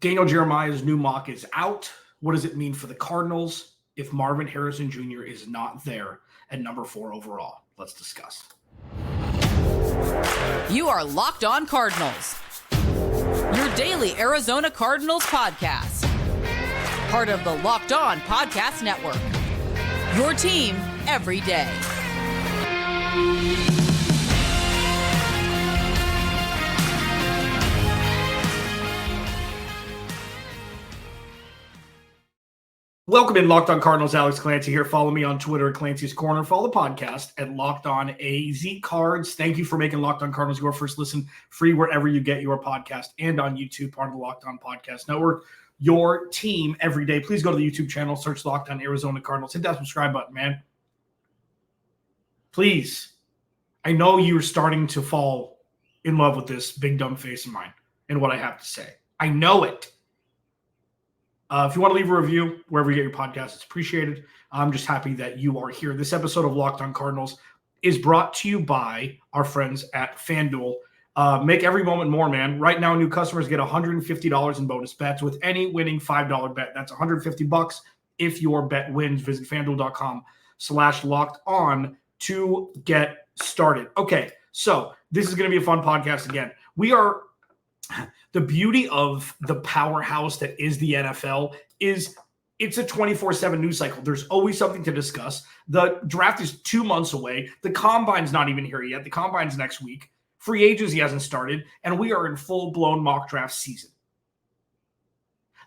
Daniel Jeremiah's new mock is out. What does it mean for the Cardinals if Marvin Harrison Jr. is not there at number 4 overall? Let's discuss. You are Locked On Cardinals, your daily Arizona Cardinals podcast. Part of the Locked On Podcast Network, your team every day. Welcome in, Locked On Cardinals. Alex Clancy here. Follow me on Twitter at Clancy's Corner. Follow the podcast at Locked On AZ Cards. Thank you for making Locked On Cardinals your first listen, free wherever you get your podcast, and on YouTube, part of the Locked On Podcast Network, your team every day. Please go to the YouTube channel, search Locked On Arizona Cardinals. Hit that subscribe button, man. Please. I know you're starting to fall in love with this big dumb face of mine and what I have to say. I know it. If you want to leave a review wherever you get your podcast, it's appreciated. I'm just happy that you are here. This episode of Locked On Cardinals is brought to you by our friends at FanDuel. Make every moment more, man. Right now, new customers get $150 in bonus bets with any winning $5 bet. That's $150 if your bet wins. Visit FanDuel.com/locked-on to get started. Okay, so this is going to be a fun podcast again. The beauty of the powerhouse that is the NFL is it's a 24/7 news cycle. There's always something to discuss. The draft is 2 months away. The combine's not even here yet. The combine's next week. Free agency hasn't started, and we are in full-blown mock draft season.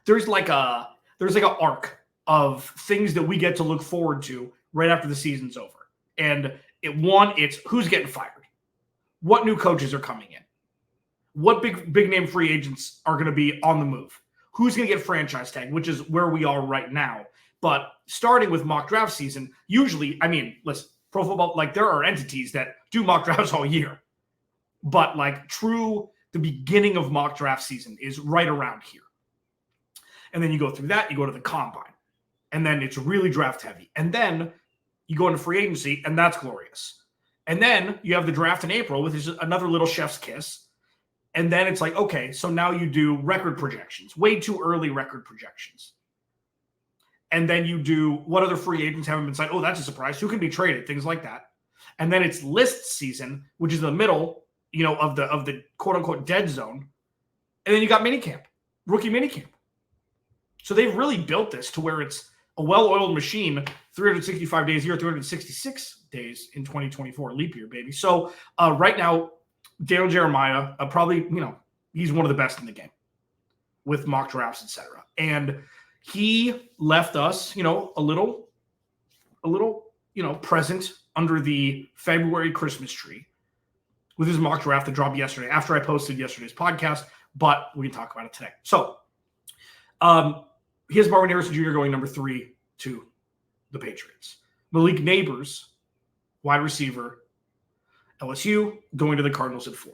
There's like an arc of things that we get to look forward to right after the season's over. And it's who's getting fired, what new coaches are coming in, what big name free agents are going to be on the move, who's going to get franchise tag, which is where we are right now. But starting with mock draft season, usually, listen, pro football, there are entities that do mock drafts all year. But the beginning of mock draft season is right around here. And then you go through that, you go to the combine, and then it's really draft heavy. And then you go into free agency, and that's glorious. And then you have the draft in April, which is another little chef's kiss. And then it's okay, so now you do record projections, way too early record projections. And then you do what other free agents haven't been signed. Oh, that's a surprise. Who can be traded? Things like that. And then it's list season, which is the middle, of the quote unquote dead zone. And then you got minicamp, rookie minicamp. So they've really built this to where it's a well-oiled machine, 365 days a year, 366 days in 2024, leap year, baby. So right now, Daniel Jeremiah, probably, he's one of the best in the game with mock drafts, etc. And he left us, a little, present under the February Christmas tree with his mock draft that dropped yesterday after I posted yesterday's podcast, but we can talk about it today. So he has Marvin Harrison Jr. going number 3 to the Patriots. Malik Neighbors, wide receiver, LSU, going to the Cardinals at 4.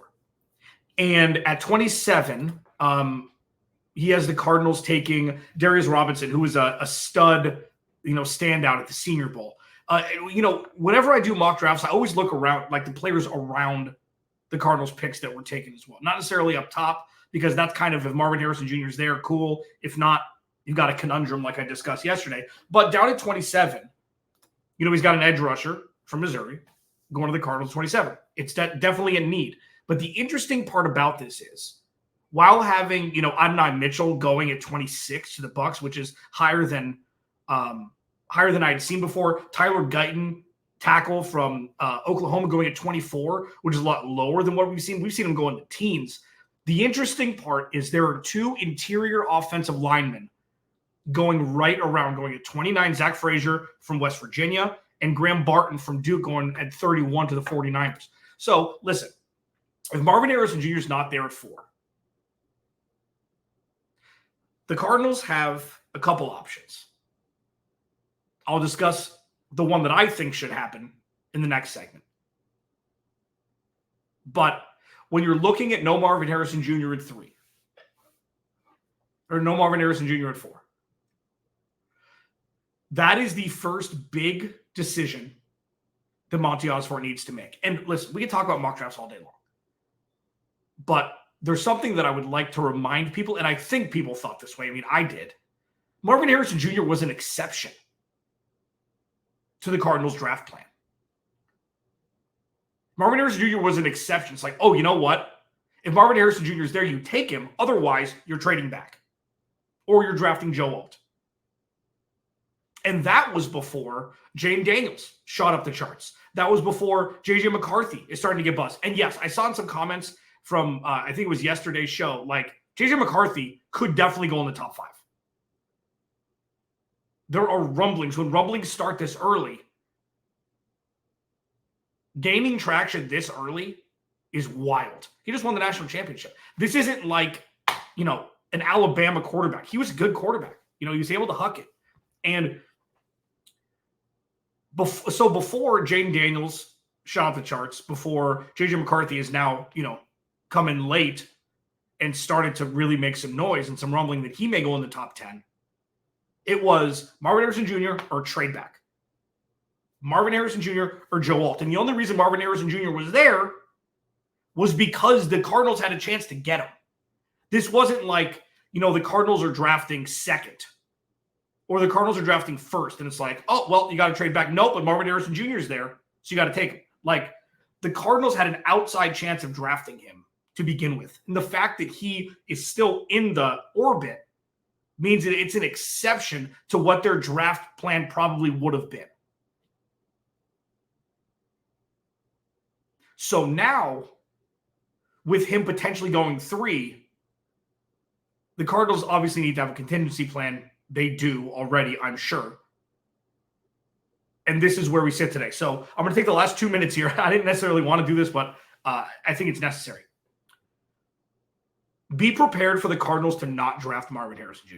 And at 27, he has the Cardinals taking Darius Robinson, who is a stud, standout at the Senior Bowl. Whenever I do mock drafts, I always look around, the players around the Cardinals picks that were taken as well. Not necessarily up top, because that's kind of, if Marvin Harrison Jr. is there, cool. If not, you've got a conundrum like I discussed yesterday. But down at 27, he's got an edge rusher from Missouri going to the Cardinals 27. It's definitely a need. But the interesting part about this is, while having, Adonai Mitchell going at 26 to the Bucs, which is higher than I had seen before, Tyler Guyton, tackle from Oklahoma, going at 24, which is a lot lower than what we've seen. We've seen him go in the teens. The interesting part is there are 2 interior offensive linemen going at 29, Zach Frazier from West Virginia, and Graham Barton from Duke going at 31 to the 49ers. So, listen, if Marvin Harrison Jr. is not there at 4, the Cardinals have a couple options. I'll discuss the one that I think should happen in the next segment. But when you're looking at no Marvin Harrison Jr. at 3, or no Marvin Harrison Jr. at 4, that is the first big decision that Monty Osborne needs to make. And listen, we can talk about mock drafts all day long. But there's something that I would like to remind people, and I think people thought this way. I mean, I did. Marvin Harrison Jr. was an exception to the Cardinals draft plan. Marvin Harrison Jr. was an exception. It's like, oh, you know what? If Marvin Harrison Jr. is there, you take him. Otherwise, you're trading back. Or you're drafting Joe Alt. And that was before Jane Daniels shot up the charts. That was before J.J. McCarthy is starting to get buzzed. And yes, I saw in some comments from, I think it was yesterday's show, like J.J. McCarthy could definitely go in the top 5. There are rumblings. When rumblings start this early, gaining traction this early is wild. He just won the national championship. This isn't like, an Alabama quarterback. He was a good quarterback. He was able to huck it. And before Jaden Daniels shot up the charts, before J.J. McCarthy is now, come in late and started to really make some noise and some rumbling that he may go in the top 10, it was Marvin Harrison Jr. or trade back. Marvin Harrison Jr. or Joe Alt. And the only reason Marvin Harrison Jr. was there was because the Cardinals had a chance to get him. This wasn't like, the Cardinals are drafting second or the Cardinals are drafting first. And it's like, oh, well, you got to trade back. Nope, but Marvin Harrison Jr. is there. So you got to take him. Like, the Cardinals had an outside chance of drafting him to begin with. And the fact that he is still in the orbit means that it's an exception to what their draft plan probably would have been. So now, with him potentially going 3, the Cardinals obviously need to have a contingency plan. They do already, I'm sure. And this is where we sit today. So I'm going to take the last 2 minutes here. I didn't necessarily want to do this, but I think it's necessary. Be prepared for the Cardinals to not draft Marvin Harrison Jr.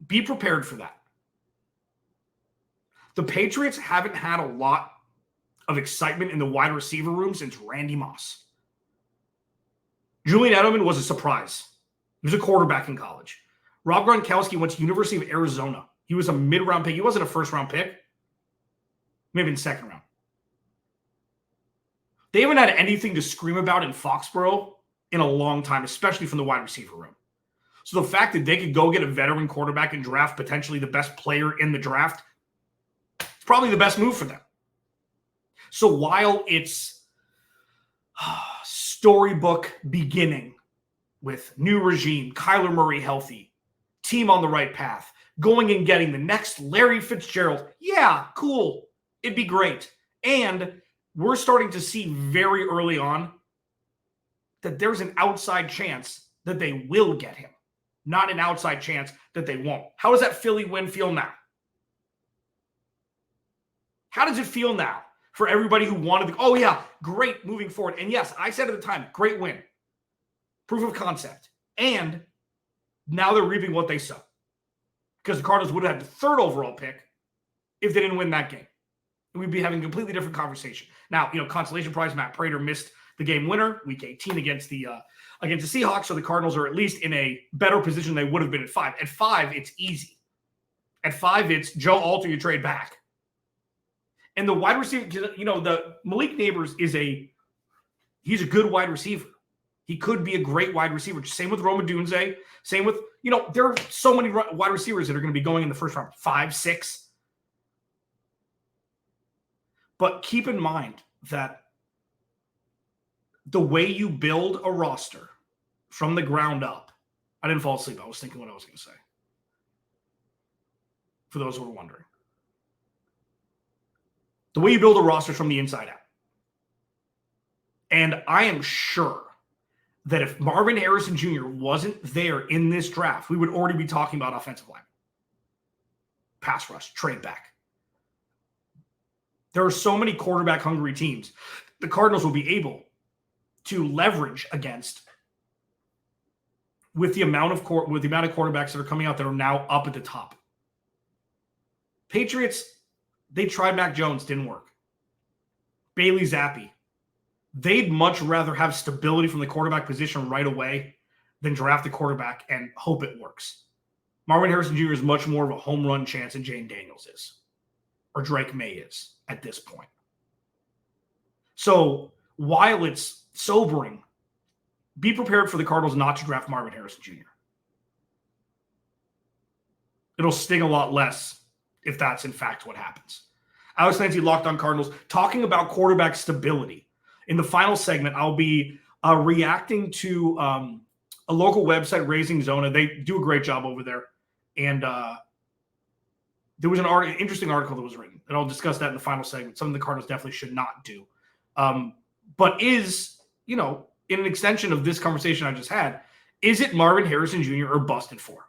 Be prepared for that. The Patriots haven't had a lot of excitement in the wide receiver room since Randy Moss. Julian Edelman was a surprise. He was a quarterback in college. Rob Gronkowski went to University of Arizona. He was a mid-round pick. He wasn't a first-round pick. Maybe in second round. They haven't had anything to scream about in Foxborough in a long time, especially from the wide receiver room. So the fact that they could go get a veteran quarterback and draft potentially the best player in the draft, it's probably the best move for them. So while it's storybook beginning with new regime, Kyler Murray healthy, team on the right path, going and getting the next Larry Fitzgerald, yeah, cool. It'd be great. And we're starting to see very early on that there's an outside chance that they will get him, not an outside chance that they won't. How does that Philly win feel now? How does it feel now for everybody who wanted to, oh yeah, great moving forward. And yes, I said at the time, great win. Proof of concept. And now they're reaping what they sow. Because the Cardinals would have had the 3rd overall pick if they didn't win that game. And we'd be having a completely different conversation. Now, consolation prize, Matt Prater missed the game winner, week 18 against the Seahawks. So the Cardinals are at least in a better position than they would have been at 5. At 5, it's easy. At 5, it's Joe Alt or you trade back. And the wide receiver, the Malik Neighbors he's a good wide receiver. He could be a great wide receiver. Same with Roma Dunze. Same with, there are so many wide receivers that are going to be going in the first round, 5, 6. But keep in mind that the way you build a roster from the ground up, I didn't fall asleep. I was thinking what I was going to say. For those who are wondering. The way you build a roster from the inside out. And I am sure that if Marvin Harrison Jr. wasn't there in this draft, we would already be talking about offensive line. Pass rush, trade back. There are so many quarterback-hungry teams. The Cardinals will be able to leverage against with the amount of quarterbacks that are coming out that are now up at the top. Patriots, they tried Mac Jones, didn't work. Bailey Zappi. They'd much rather have stability from the quarterback position right away than draft the quarterback and hope it works. Marvin Harrison Jr. is much more of a home run chance than Jane Daniels is, or Drake May is at this point. So while it's sobering. Be prepared for the Cardinals not to draft Marvin Harrison Jr. It'll sting a lot less if that's in fact what happens. Alex Clancy, Locked On Cardinals, talking about quarterback stability. In the final segment, I'll be reacting to a local website, Raising Zona. They do a great job over there. And there was an interesting article that was written, and I'll discuss that in the final segment. Something the Cardinals definitely should not do. But is, in an extension of this conversation I just had, is it Marvin Harrison Jr. or busted for?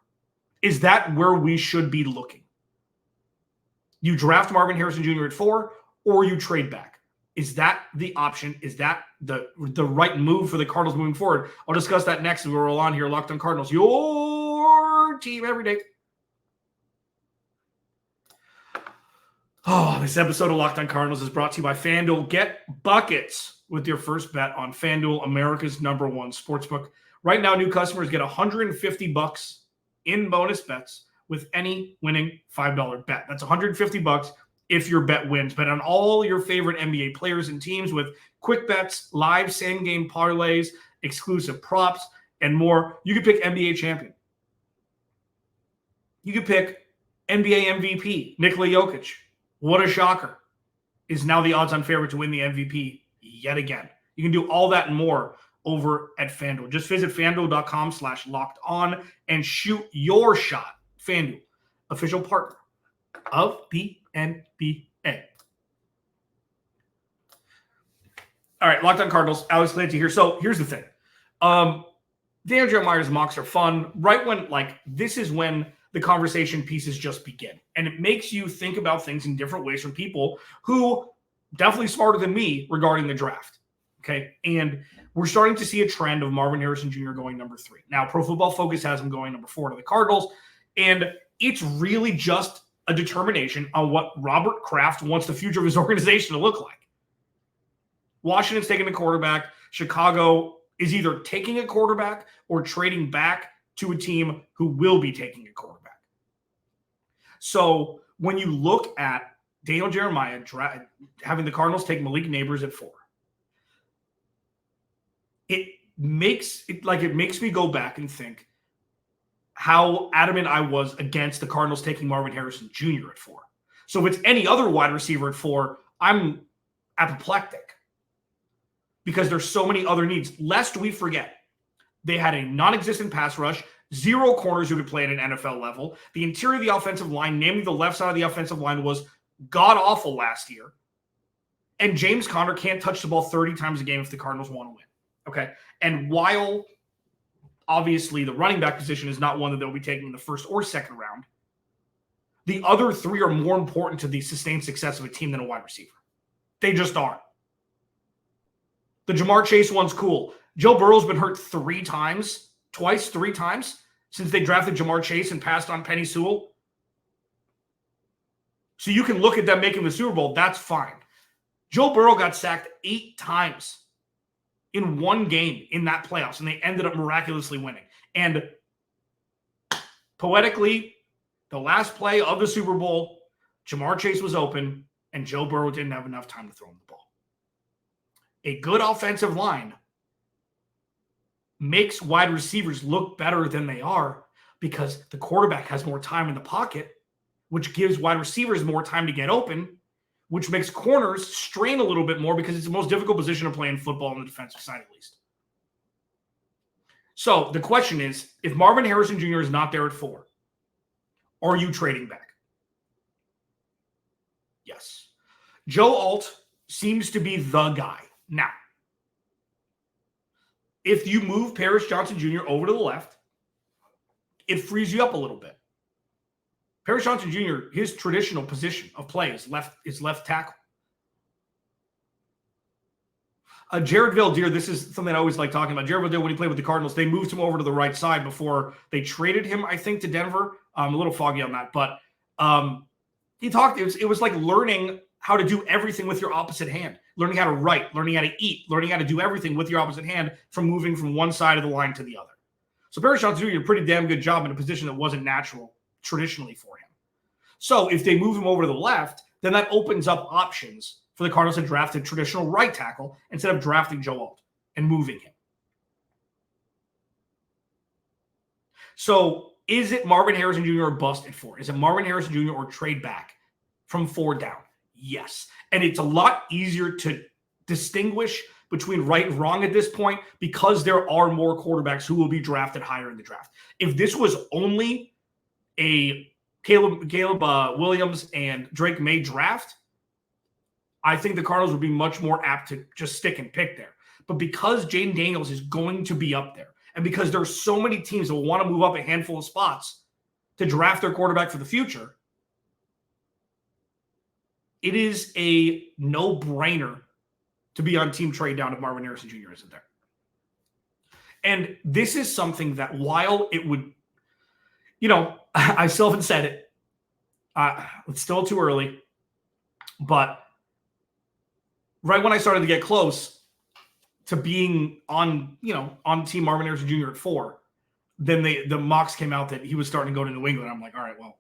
Is that where we should be looking? You draft Marvin Harrison Jr. at 4, or you trade back. Is that the option? Is that the right move for the Cardinals moving forward? I'll discuss that next as we roll on here. Locked On Cardinals, your team every day. Oh, this episode of Locked On Cardinals is brought to you by FanDuel. Get buckets with your first bet on FanDuel, America's #1 sportsbook. Right now, new customers get $150 in bonus bets with any winning $5 bet. That's $150 if your bet wins. Bet on all your favorite NBA players and teams with quick bets, live same-game parlays, exclusive props, and more. You could pick NBA champion. You could pick NBA MVP, Nikola Jokic. What a shocker. Is now the odds-on favorite to win the MVP yet again. You can do all that and more over at FanDuel. Just visit FanDuel.com/lockedon and shoot your shot. FanDuel, official partner of the NBA. All right, Locked On Cardinals, Alex Clancy here. So here's the thing. Daniel Jeremiah's mocks are fun. Right when, this is when the conversation pieces just begin. And it makes you think about things in different ways from people who definitely smarter than me regarding the draft. Okay. And we're starting to see a trend of Marvin Harrison Jr. going number 3. Now, Pro Football Focus has him going number 4 to the Cardinals. And it's really just a determination on what Robert Kraft wants the future of his organization to look like. Washington's taking a quarterback. Chicago is either taking a quarterback or trading back to a team who will be taking a quarterback. So when you look at Daniel Jeremiah having the Cardinals take Malik Neighbors at 4, it makes me go back and think how adamant I was against the Cardinals taking Marvin Harrison Jr. at 4. So if it's any other wide receiver at 4, I'm apoplectic because there's so many other needs. Lest we forget, they had a non-existent pass rush, 0 corners who could play at an NFL level. The interior of the offensive line, namely the left side of the offensive line, was god-awful last year. And James Conner can't touch the ball 30 times a game if the Cardinals want to win. Okay? And while obviously the running back position is not one that they'll be taking in the first or second round, the other 3 are more important to the sustained success of a team than a wide receiver. They just are. The Jamar Chase one's cool. Joe Burrow's been hurt 3 times since they drafted Jamar Chase and passed on Penny Sewell. So you can look at them making the Super Bowl. That's fine. Joe Burrow got sacked 8 times in one game in that playoffs, and they ended up miraculously winning. And poetically, the last play of the Super Bowl, Jamar Chase was open, and Joe Burrow didn't have enough time to throw him the ball. A good offensive line makes wide receivers look better than they are because the quarterback has more time in the pocket, which gives wide receivers more time to get open, which makes corners strain a little bit more because it's the most difficult position to play in football on the defensive side, at least. So the question is, if Marvin Harrison Jr. is not there at 4, are you trading back? Yes. Joe Alt seems to be the guy. Now, if you move Paris Johnson Jr. over to the left, it frees you up a little bit. Paris Johnson Jr., his traditional position of play is left tackle. Jared Valdir, this is something I always like talking about. Jared Valdir, when he played with the Cardinals, they moved him over to the right side before they traded him, I think, to Denver. I'm a little foggy on that. But he talked, it was like learning how to do everything with your opposite hand. Learning how to write, learning how to eat, learning how to do everything with your opposite hand from moving from one side of the line to the other. So Paris Johnson Jr. did a pretty damn good job in a position that wasn't natural traditionally for him. So if they move him over to the left, then that opens up options for the Cardinals to draft a traditional right tackle instead of drafting Joe Alt. and moving him. So is it Marvin Harrison Jr. or bust at 4? Is it Marvin Harrison Jr. or trade back from 4 down? Yes. And it's a lot easier to distinguish between right and wrong at this point because there are more quarterbacks who will be drafted higher in the draft. If this was only a Caleb Williams and Drake May draft, I think the Cardinals would be much more apt to just stick and pick there. But because Jaden Daniels is going to be up there, and because there's so many teams that want to move up a handful of spots to draft their quarterback for the future, it is a no-brainer to be on team trade down if Marvin Harrison Jr. isn't there. And this is something that while it would, I still haven't said it. It's still too early. But right when I started to get close to being on team Marvin Harrison Jr. at 4, then the mocks came out that he was starting to go to New England. I'm like, all right, well,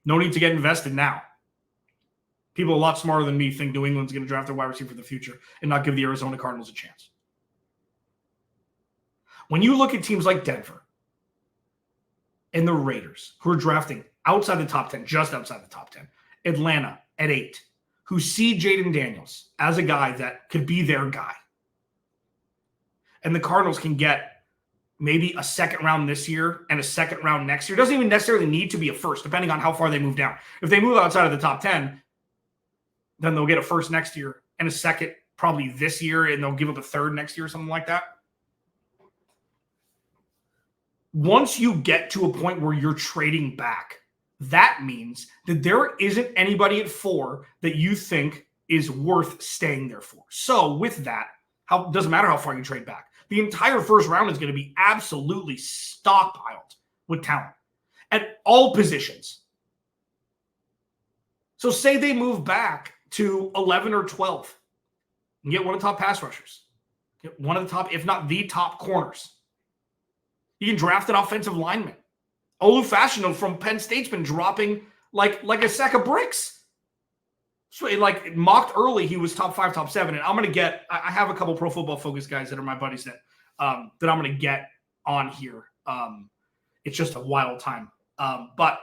no need to get invested now. People a lot smarter than me think New England's going to draft their wide receiver for the future and not give the Arizona Cardinals a chance. When you look at teams like Denver and the Raiders, who are drafting outside the top 10, just outside the top 10, Atlanta at 8, who see Jaden Daniels as a guy that could be their guy, and the Cardinals can get maybe a second round this year and a second round next year. It doesn't even necessarily need to be a first, depending on how far they move down. If they move outside of the top 10, then they'll get a first next year and a second probably this year, and they'll give up a third next year or something like that. Once you get to a point where you're trading back, that means that there isn't anybody at 4 that you think is worth staying there for. So with that, doesn't matter how far you trade back. The entire first round is going to be absolutely stockpiled with talent at all positions. So say they move back to 11 or 12 and get one of the top pass rushers, get one of the top, if not the top corners. You can draft an offensive lineman. Olu Fashanu from Penn State's been dropping like a sack of bricks. So like mocked early, he was top 5, top 7. And I'm going to I have a couple Pro Football Focus guys that are my buddies that I'm going to get on here. It's just a wild time. But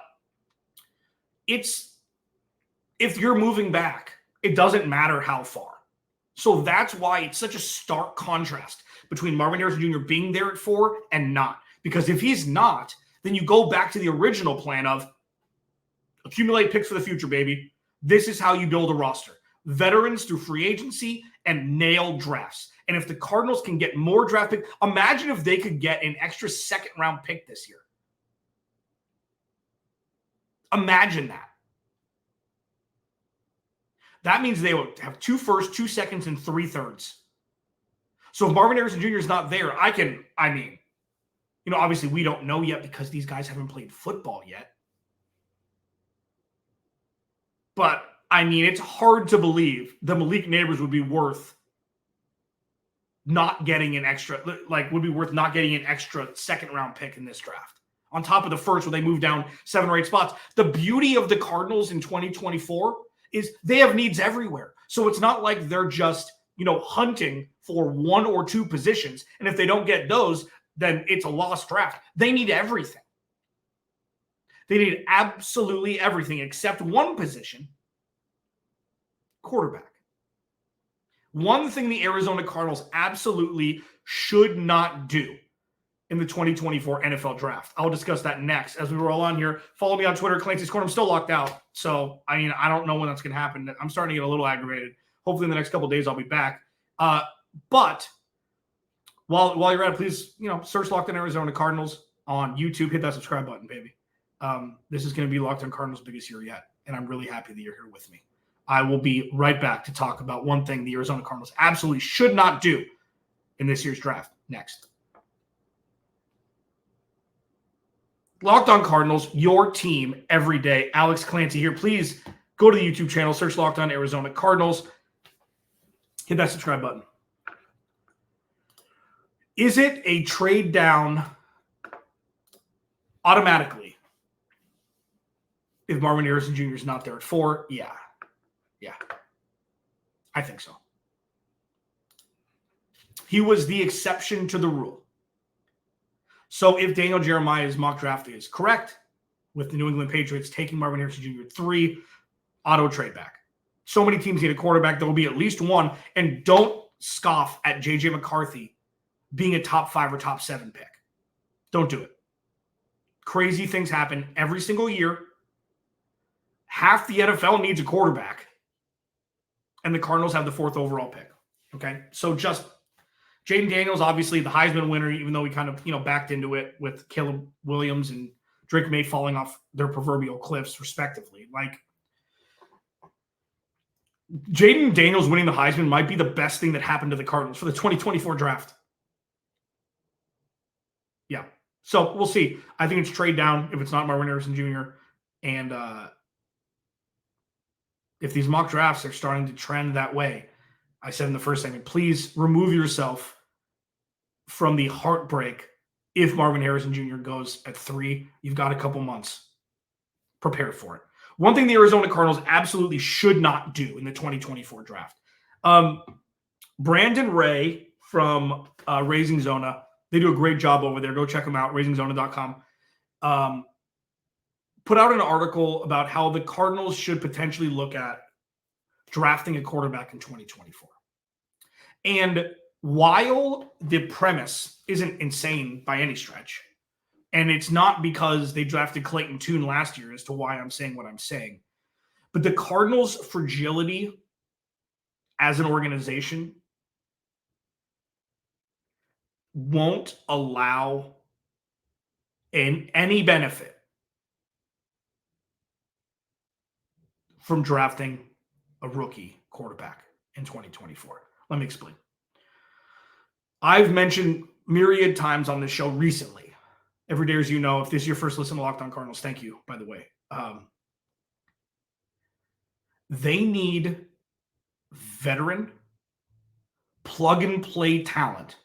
if you're moving back, it doesn't matter how far. So that's why it's such a stark contrast between Marvin Harrison Jr. being there at 4 and not. Because if he's not, then you go back to the original plan of accumulate picks for the future, baby. This is how you build a roster. Veterans through free agency and nail drafts. And if the Cardinals can get more draft picks, imagine if they could get an extra second-round pick this year. Imagine that. That means they would have 2 firsts, 2 seconds, and 3 thirds. So if Marvin Harrison Jr. is not there, obviously we don't know yet because these guys haven't played football yet. But, it's hard to believe that Malik Neighbors would be worth not getting an extra second-round pick in this draft. On top of the first, where they move down 7 or 8 spots. The beauty of the Cardinals in 2024 is they have needs everywhere. So it's not like they're just, hunting for 1 or 2 positions. And if they don't get those, then it's a lost draft. They need everything. They need absolutely everything except one position, quarterback. One thing the Arizona Cardinals absolutely should not do in the 2024 NFL Draft. I'll discuss that next as we roll on here. Follow me on Twitter, Clancy's Corner. I'm still locked out. So, I don't know when that's going to happen. I'm starting to get a little aggravated. Hopefully in the next couple of days I'll be back. But while you're at it, please, search Locked On Arizona Cardinals on YouTube. Hit that subscribe button, baby. This is going to be Locked On Cardinals' biggest year yet, and I'm really happy that you're here with me. I will be right back to talk about one thing the Arizona Cardinals absolutely should not do in this year's draft next. Locked On Cardinals, your team every day. Alex Clancy here. Please go to the YouTube channel, search Locked On Arizona Cardinals. Hit that subscribe button. Is it a trade down automatically if Marvin Harrison Jr. is not there at 4? Yeah. I think so. He was the exception to the rule. So if Daniel Jeremiah's mock draft is correct, with the New England Patriots taking Marvin Harrison Jr. 3, auto trade back. So many teams need a quarterback. There will be at least one. And don't scoff at J.J. McCarthy being a top 5 or top 7 pick. Don't do it. Crazy things happen every single year. Half the NFL needs a quarterback. And the Cardinals have the 4th overall pick. Okay? So just Jaden Daniels, obviously the Heisman winner, even though we kind of, backed into it with Caleb Williams and Drake May falling off their proverbial cliffs, respectively. Like, Jaden Daniels winning the Heisman might be the best thing that happened to the Cardinals for the 2024 draft. Yeah. So we'll see. I think it's trade down if it's not Marvin Harrison Jr. And if these mock drafts are starting to trend that way, I said in the first segment, please remove yourself from the heartbreak if Marvin Harrison Jr. goes at 3. You've got a couple months. Prepare for it. One thing the Arizona Cardinals absolutely should not do in the 2024 draft. Brandon Ray from Raising Zona, they do a great job over there. Go check them out, raisingzona.com. Put out an article about how the Cardinals should potentially look at drafting a quarterback in 2024. And while the premise isn't insane by any stretch, and it's not because they drafted Clayton Tune last year as to why I'm saying what I'm saying, but the Cardinals' fragility as an organization won't allow any benefit from drafting a rookie quarterback in 2024. Let me explain. I've mentioned myriad times on this show recently, every day, as you know, if this is your first listen to Locked On Cardinals, thank you, by the way. They need veteran, plug-and-play talent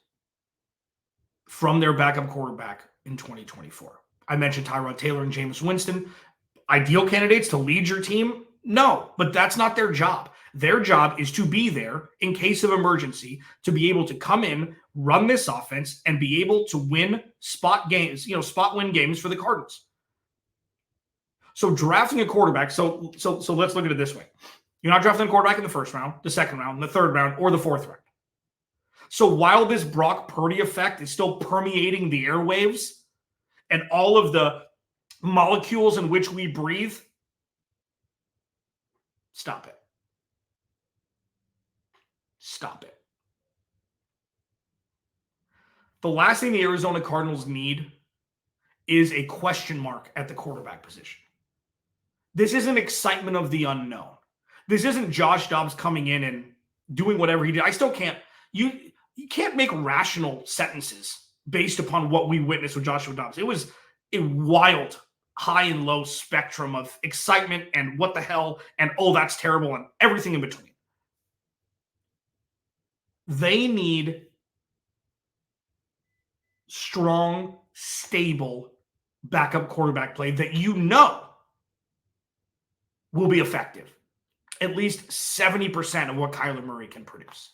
from their backup quarterback in 2024. I mentioned Tyrod Taylor and Jameis Winston. Ideal candidates to lead your team? No, but that's not their job. Their job is to be there in case of emergency, to be able to come in, run this offense, and be able to win spot games, spot win games for the Cardinals. So drafting a quarterback, so let's look at it this way. You're not drafting a quarterback in the first round, the second round, the third round, or the fourth round. So while this Brock Purdy effect is still permeating the airwaves and all of the molecules in which we breathe, stop it. Stop it. The last thing the Arizona Cardinals need is a question mark at the quarterback position. This isn't excitement of the unknown. This isn't Josh Dobbs coming in and doing whatever he did. I still can't. You can't make rational sentences based upon what we witnessed with Joshua Dobbs. It was a wild high and low spectrum of excitement and what the hell and oh, that's terrible and everything in between. They need strong, stable backup quarterback play that will be effective. At least 70% of what Kyler Murray can produce.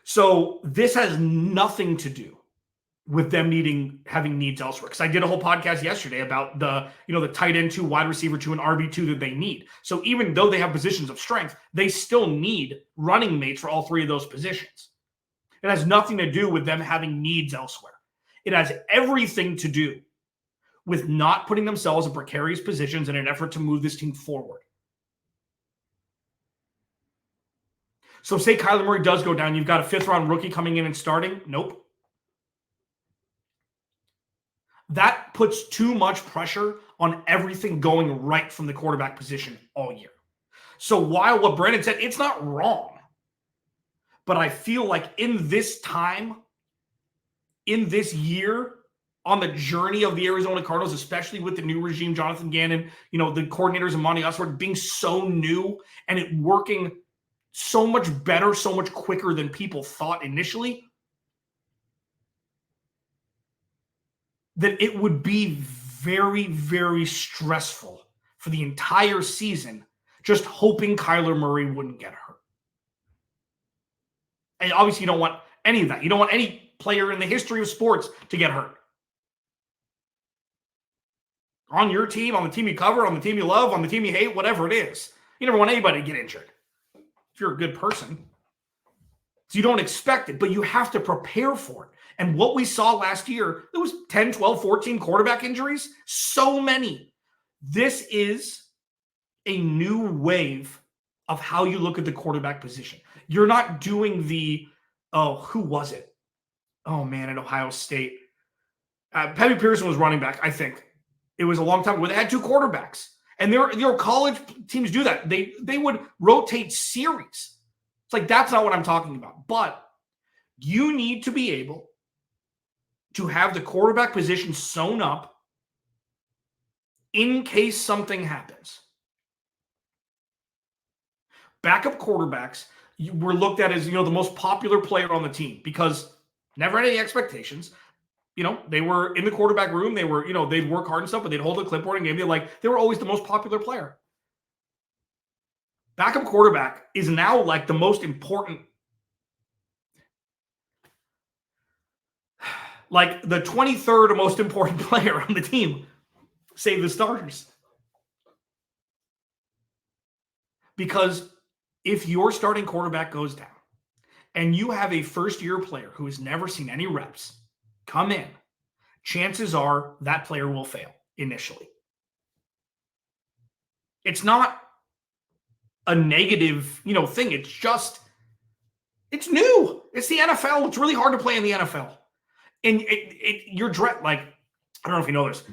So this has nothing to do with them having needs elsewhere. Because I did a whole podcast yesterday about the tight end 2, wide receiver 2, and RB2 that they need. So even though they have positions of strength, they still need running mates for all 3 of those positions. It has nothing to do with them having needs elsewhere. It has everything to do with not putting themselves in precarious positions in an effort to move this team forward. So say Kyler Murray does go down, you've got a 5th-round rookie coming in and starting? Nope. That puts too much pressure on everything going right from the quarterback position all year. So while what Brandon said, it's not wrong. But I feel like in this time, in this year, on the journey of the Arizona Cardinals, especially with the new regime, Jonathan Gannon, the coordinators and Monty Oswald being so new and it working so much better, so much quicker than people thought initially, that it would be very, very stressful for the entire season just hoping Kyler Murray wouldn't get hurt. And obviously, you don't want any of that. You don't want any player in the history of sports to get hurt. On your team, on the team you cover, on the team you love, on the team you hate, whatever it is. You never want anybody to get injured if you're a good person. So you don't expect it, but you have to prepare for it. And what we saw last year, there was 10, 12, 14 quarterback injuries. So many. This is a new wave of how you look at the quarterback position. You're not doing who was it? Oh, man, at Ohio State. Petty Pearson was running back, I think. It was a long time ago. They had two quarterbacks. And college teams do that. They would rotate series. It's like, that's not what I'm talking about. But you need to be able to have the quarterback position sewn up in case something happens. Backup quarterbacks were looked at as, the most popular player on the team because never had any expectations. They were in the quarterback room. They were, they'd work hard and stuff, but they'd hold a clipboard and game. They were always the most popular player. Backup quarterback is now like the most important, like the 23rd most important player on the team, save the starters. Because if your starting quarterback goes down and you have a first-year player who has never seen any reps come in, chances are that player will fail initially. It's not a negative, thing. It's just, it's new. It's the NFL. It's really hard to play in the NFL. And you're like, I don't know if you know this,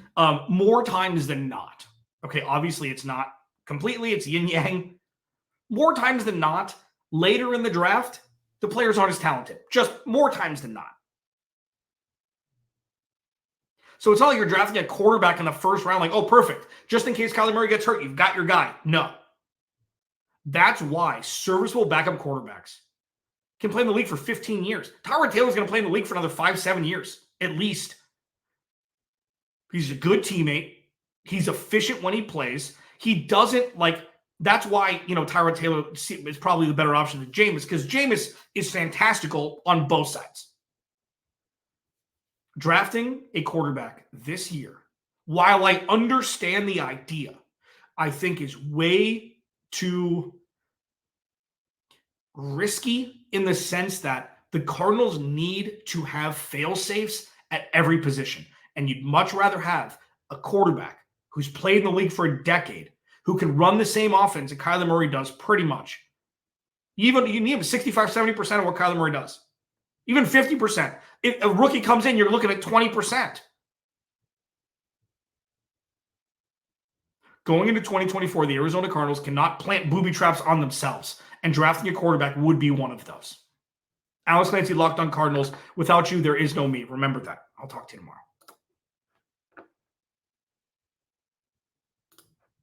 more times than not. Okay, obviously it's not completely, it's yin yang. More times than not, later in the draft, the players aren't as talented. Just more times than not. So it's not like you're drafting a quarterback in the first round, like, oh, perfect. Just in case Kyler Murray gets hurt, you've got your guy. No. That's why serviceable backup quarterbacks can play in the league for 15 years. Tyrod Taylor's going to play in the league for another 5-7 years, at least. He's a good teammate. He's efficient when he plays. He doesn't, that's why, Tyrod Taylor is probably the better option than Jameis, because Jameis is fantastical on both sides. Drafting a quarterback this year, while I understand the idea, I think is way too risky in the sense that the Cardinals need to have fail-safes at every position. And you'd much rather have a quarterback who's played in the league for a decade, who can run the same offense that Kyler Murray does pretty much. You need 65, 70% of what Kyler Murray does. Even 50%. If a rookie comes in, you're looking at 20%. Going into 2024, the Arizona Cardinals cannot plant booby traps on themselves, and drafting a quarterback would be one of those. Alex Clancy, Locked On Cardinals. Without you, there is no me. Remember that. I'll talk to you tomorrow.